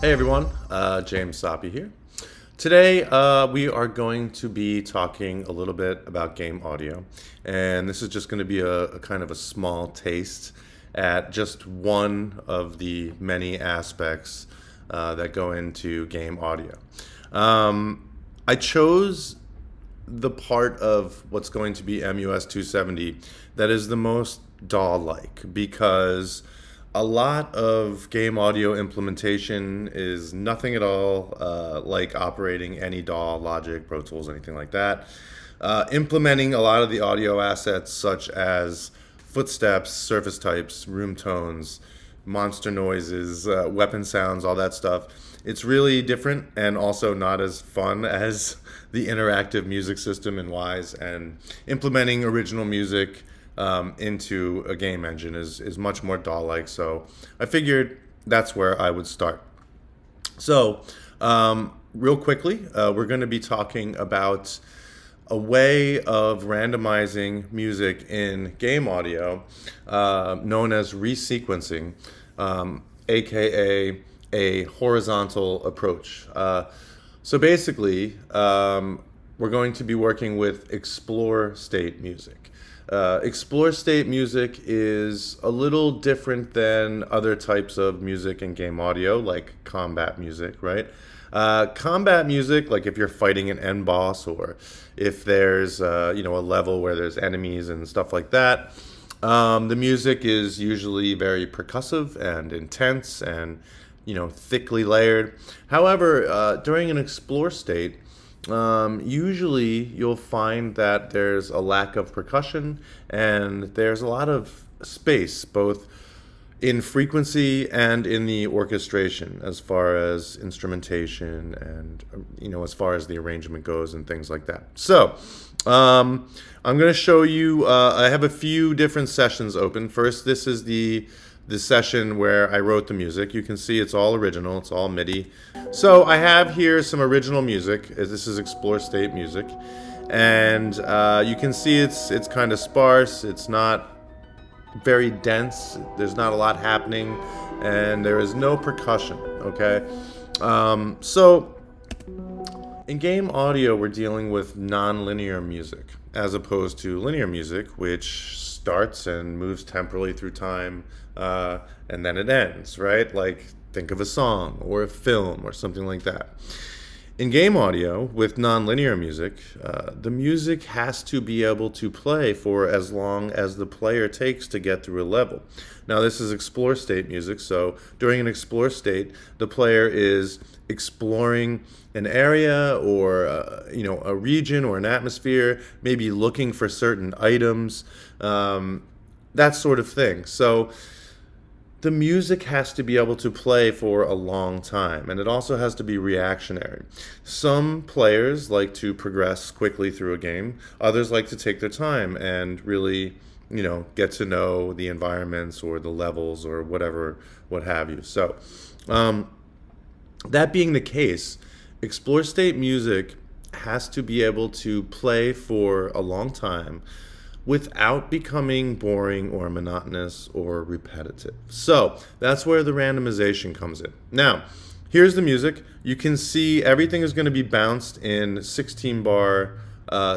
Hey everyone, James Sauppe here. Today we are going to be talking a little bit about game audio, and this is just going to be a kind of a small taste at just one of the many aspects that go into game audio. I chose the part of what's going to be MUS 270 that is the most DAW-like because a lot of game audio implementation is nothing at all like operating any DAW, Logic, Pro Tools, anything like that. Implementing a lot of the audio assets such as footsteps, surface types, room tones, monster noises, weapon sounds, all that stuff. It's really different and also not as fun as the interactive music system in Wise. And implementing original music into a game engine is much more DAW-like. So I figured that's where I would start. So real quickly, we're going to be talking about a way of randomizing music in game audio known as resequencing, aka a horizontal approach. So basically, we're going to be working with explore state music. Explore state music is a little different than other types of music in game audio, like combat music, right? Combat music, like if you're fighting an end boss or if there's a level where there's enemies and stuff like that, the music is usually very percussive and intense and thickly layered. However, during an explore state, usually you'll find that there's a lack of percussion and there's a lot of space, both in frequency and in the orchestration, as far as instrumentation and as far as the arrangement goes and things like that. So I'm going to show you. I have a few different sessions open. First, this is the session where I wrote the music. You can see it's all original. It's all MIDI. So I have here some original music. This is explore state music, and you can see it's kind of sparse. It's not very dense. There's not a lot happening, and there is no percussion. Okay, so in game audio, we're dealing with non-linear music as opposed to linear music, which starts and moves temporally through time, and then it ends, right? Like think of a song or a film or something like that. In game audio, with non-linear music, the music has to be able to play for as long as the player takes to get through a level. Now, this is explore state music, so during an explore state, the player is exploring an area or a region or an atmosphere, maybe looking for certain items, that sort of thing. So the music has to be able to play for a long time, and it also has to be reactionary. Some players like to progress quickly through a game. Others like to take their time and really, get to know the environments or the levels or whatever, what have you. So, that being the case, explore state music has to be able to play for a long time without becoming boring or monotonous or repetitive. So that's where the randomization comes in. Now, here's the music. You can see everything is going to be bounced in 16 bar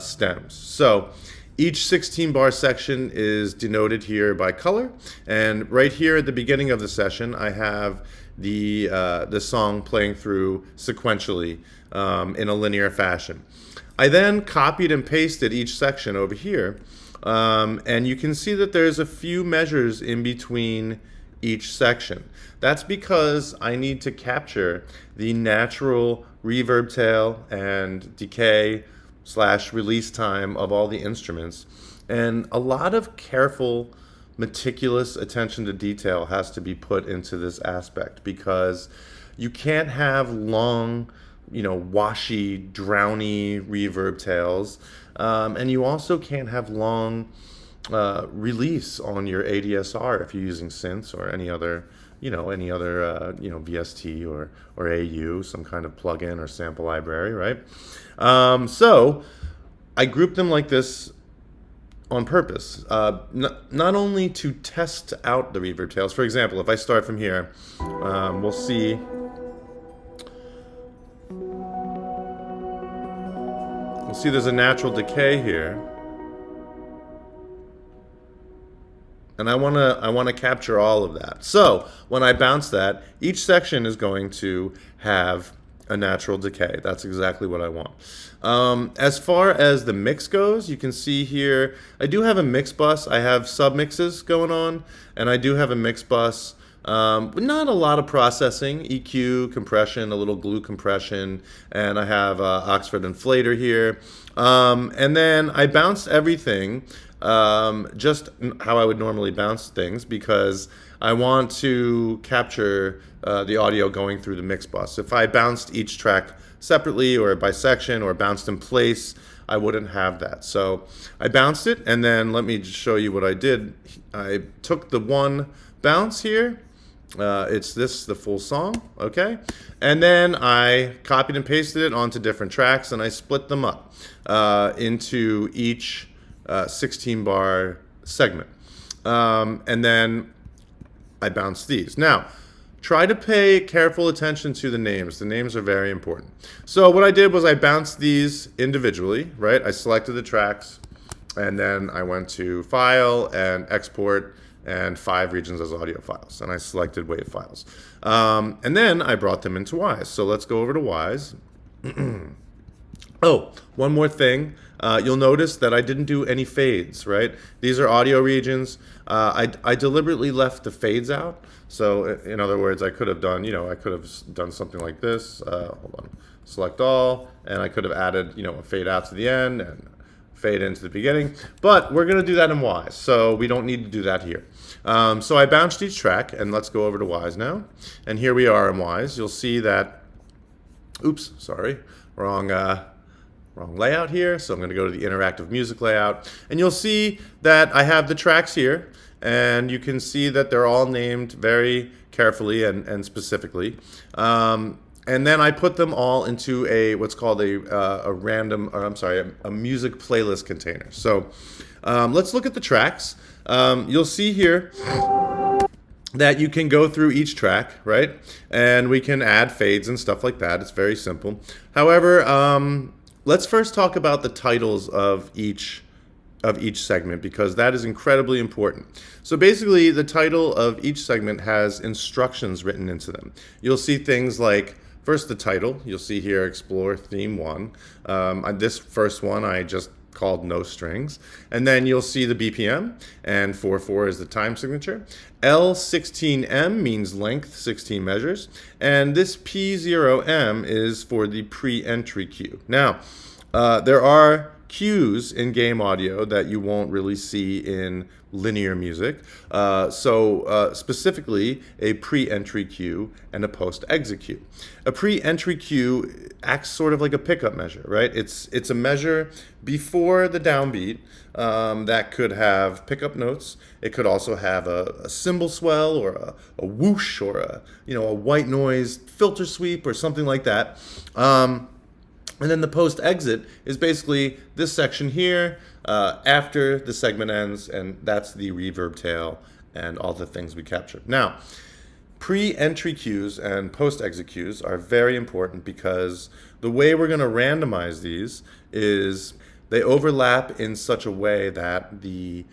stems. So each 16 bar section is denoted here by color. And right here at the beginning of the session, I have the song playing through sequentially in a linear fashion. I then copied and pasted each section over here. And you can see that there's a few measures in between each section. That's because I need to capture the natural reverb tail and decay / release time of all the instruments. And a lot of careful, meticulous attention to detail has to be put into this aspect because you can't have long, washy, drowny reverb tails. And you also can't have long release on your ADSR if you're using synths or any other VST or AU, some kind of plugin or sample library, right? So I grouped them like this on purpose, not only to test out the reverb tails. For example, if I start from here, we'll see You'll see there's a natural decay here. And I wanna capture all of that. So when I bounce that, each section is going to have a natural decay. That's exactly what I want. As far as the mix goes, you can see here, I do have a mix bus. I have submixes going on, and I do have a mix bus. But not a lot of processing, EQ, compression, a little glue compression, and I have Oxford inflator here. And then I bounced everything just how I would normally bounce things, because I want to capture the audio going through the mix bus. If I bounced each track separately or by section or bounced in place, I wouldn't have that. So I bounced it, and then let me just show you what I did. I took the one bounce here. It's the full song, okay? And then I copied and pasted it onto different tracks, and I split them up into each 16-bar segment. And then I bounced these. Now, try to pay careful attention to the names. The names are very important. So what I did was I bounced these individually, right? I selected the tracks, and then I went to File and Export and 5 regions as audio files, and I selected WAV files. And then I brought them into Wise. So let's go over to Wise. Oh, one more thing. You'll notice that I didn't do any fades, right? These are audio regions. I deliberately left the fades out. So in other words, I could have done, I could have done something like this. Hold on, select all, and I could have added, a fade out to the end and fade into the beginning, but we're going to do that in Wise, so we don't need to do that here. So I bounced each track, and let's go over to Wise now. And here we are in Wise. You'll see that, oops, sorry, wrong layout here. So I'm going to go to the interactive music layout, and you'll see that I have the tracks here, and you can see that they're all named very carefully and specifically. And then I put them all into what's called a music playlist container. So let's look at the tracks. You'll see here that you can go through each track, right? And we can add fades and stuff like that. It's very simple. However, let's first talk about the titles of each segment, because that is incredibly important. So basically, the title of each segment has instructions written into them. You'll see things like, first, the title. You'll see here, Explore Theme 1. This first one I just called No Strings. And then you'll see the BPM, and 4/4 is the time signature. L16M means length, 16 measures. And this P0M is for the pre-entry cue. Now, there are cues in game audio that you won't really see in linear music. Specifically, a pre-entry cue and a post-exit cue. A pre-entry cue acts sort of like a pickup measure, right? It's a measure before the downbeat that could have pickup notes. It could also have a cymbal swell or a whoosh or a white noise filter sweep or something like that. And then the post-exit is basically this section here after the segment ends, and that's the reverb tail and all the things we captured. Now, pre-entry cues and post-exit cues are very important, because the way we're going to randomize these is they overlap in such a way that the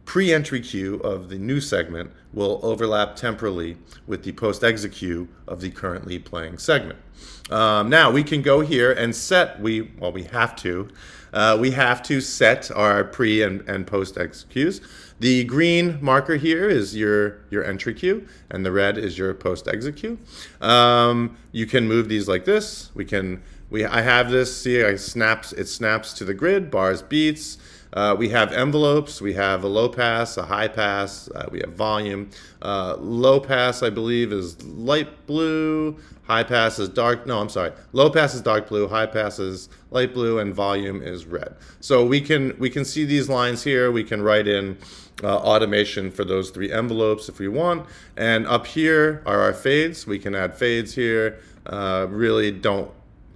pre-entry cue of the new segment will overlap temporally with the post-exit cue of the currently playing segment. Now we can go here and set, we have to set our pre and post-exit cues. The green marker here is your entry cue, and the red is your post-exit cue. You can move these like this. I have this, see, it snaps to the grid, bars, beats. We have envelopes, we have a low pass, a high pass, we have volume. Low pass, I believe, is light blue, high pass is low pass is dark blue, high pass is light blue, and volume is red. So we can see these lines here. We can write in automation for those 3 envelopes if we want. And up here are our fades. We can add fades here.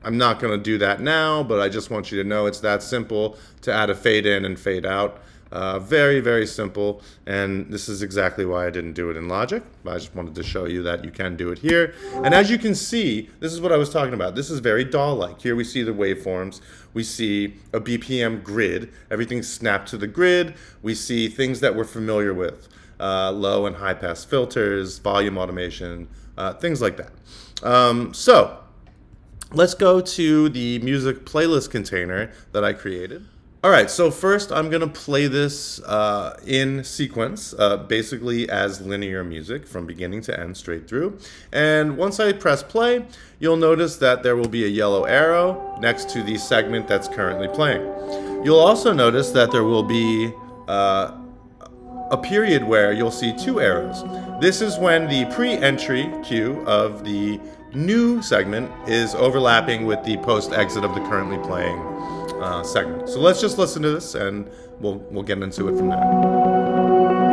I'm not going to do that now, but I just want you to know it's that simple to add a fade in and fade out. Very, very simple, and this is exactly why I didn't do it in Logic. I just wanted to show you that you can do it here. And as you can see, this is what I was talking about. This is very DAW-like. Here we see the waveforms. We see a BPM grid. Everything's snapped to the grid. We see things that we're familiar with. Low and high pass filters, volume automation, things like that. So let's go to the music playlist container that I created. All right, so first I'm gonna play this in sequence, basically as linear music from beginning to end straight through. And once I press play, you'll notice that there will be a yellow arrow next to the segment that's currently playing. You'll also notice that there will be a period where you'll see two arrows. This is when the pre-entry cue of the new segment is overlapping with the post-exit of the currently playing segment. So let's just listen to this and we'll get into it from there.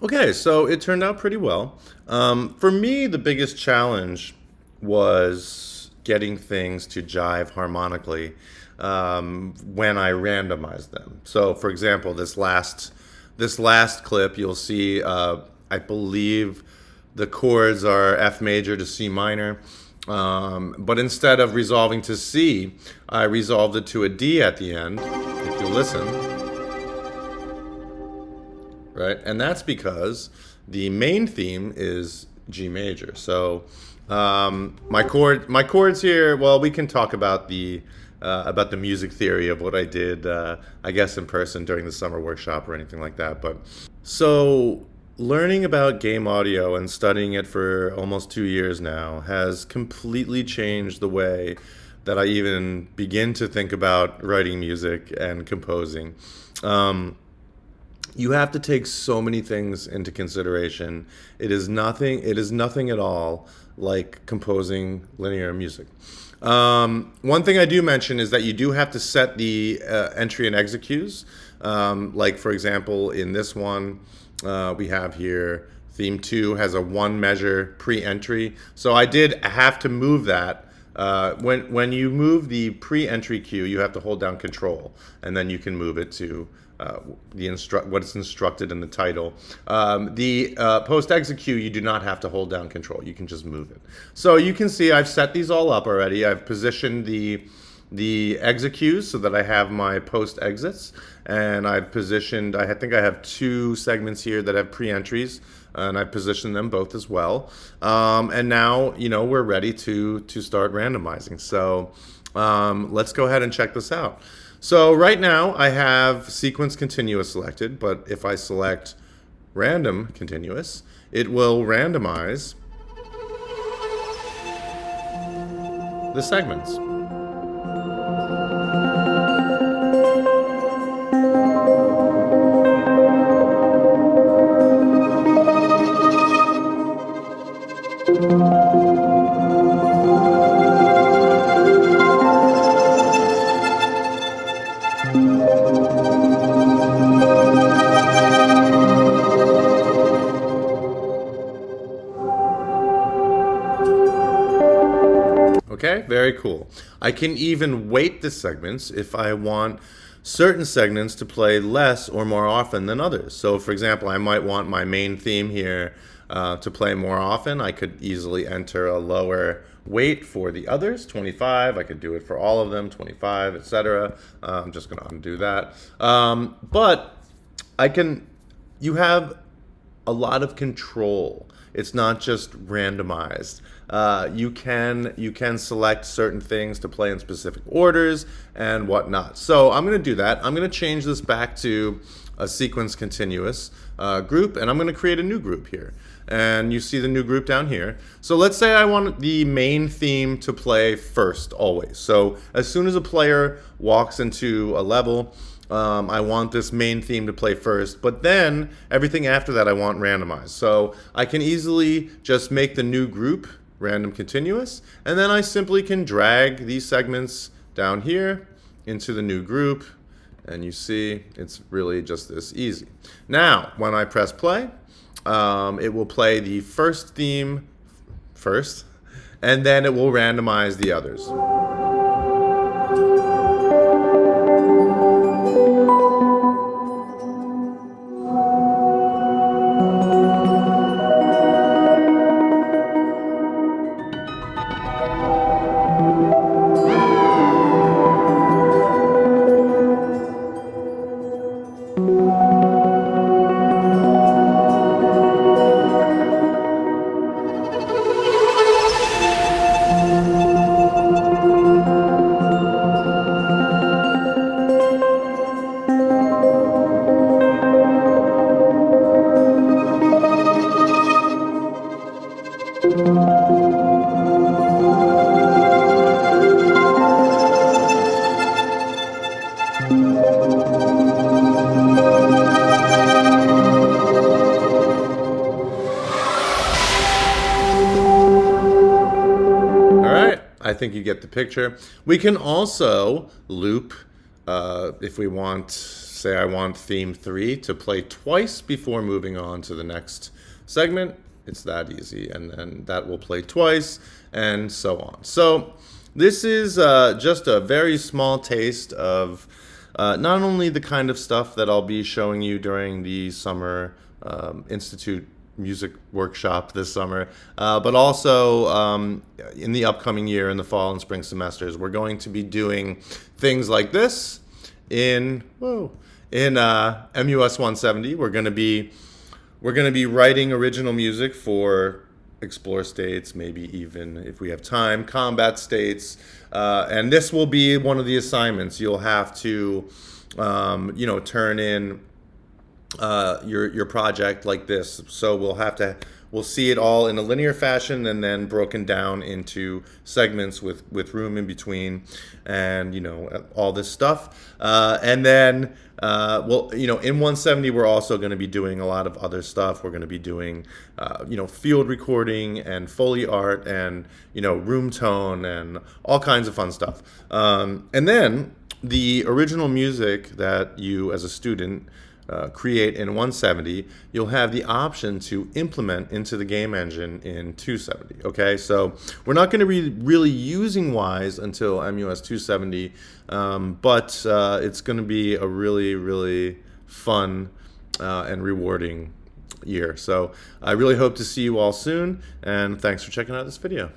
Okay, so it turned out pretty well. For me, the biggest challenge was getting things to jive harmonically when I randomized them. So, for example, this last clip, you'll see, I believe the chords are F major to C minor, but instead of resolving to C, I resolved it to a D at the end. If you listen. Right, and that's because the main theme is G major. So my chords here. Well, we can talk about the music theory of what I did, I guess in person during the summer workshop or anything like that. But so learning about game audio and studying it for almost 2 years now has completely changed the way that I even begin to think about writing music and composing. You have to take so many things into consideration. It is nothing at all like composing linear music. One thing I do mention is that you do have to set the entry and exit cues. Like for example, in this one, we have here, theme 2 has a 1 measure pre-entry. So I did have to move that. When you move the pre-entry cue, you have to hold down Control, and then you can move it to what is instructed in the title. The post-exit cue, you do not have to hold down Control. You can just move it. So you can see I've set these all up already. I've positioned the exit cues so that I have my post-exits, and I've positioned, I think I have 2 segments here that have pre-entries, and I've positioned them both as well. And now, we're ready to start randomizing. So let's go ahead and check this out. So right now I have sequence continuous selected, but if I select random continuous, it will randomize the segments. Okay, very cool. I can even weight the segments if I want certain segments to play less or more often than others. So for example, I might want my main theme here to play more often. I could easily enter a lower weight for the others, 25. I could do it for all of them, 25, etc. I'm just going to undo that. But you have a lot of control. It's not just randomized. You can select certain things to play in specific orders and whatnot. So I'm going to do that. I'm going to change this back to a sequence continuous group, and I'm going to create a new group here. And you see the new group down here. So let's say I want the main theme to play first always. So as soon as a player walks into a level, I want this main theme to play first, but then everything after that I want randomized. So I can easily just make the new group random continuous, and then I simply can drag these segments down here into the new group, and you see it's really just this easy. Now, when I press play, it will play the first theme first, and then it will randomize the others. I think you get the picture. We can also loop if we want, say I want theme 3 to play twice before moving on to the next segment. It's that easy, and then that will play twice, and so on. So this is just a very small taste of not only the kind of stuff that I'll be showing you during the Summer Institute music workshop this summer, but also in the upcoming year, in the fall and spring semesters, we're going to be doing things like this in MUS 170. We're going to be writing original music for explore states, maybe even, if we have time, combat states, and this will be one of the assignments. You'll have to turn in your project like this. So we'll see it all in a linear fashion, and then broken down into segments with room in between, and all this stuff. And then in 170 we're also going to be doing a lot of other stuff. We're going to be doing field recording and Foley art and room tone and all kinds of fun stuff. And then the original music that you as a student create in 170, you'll have the option to implement into the game engine in 270. Okay, so we're not going to be really using Wise until MUS 270, but it's going to be a really, really fun and rewarding year. So I really hope to see you all soon, and thanks for checking out this video.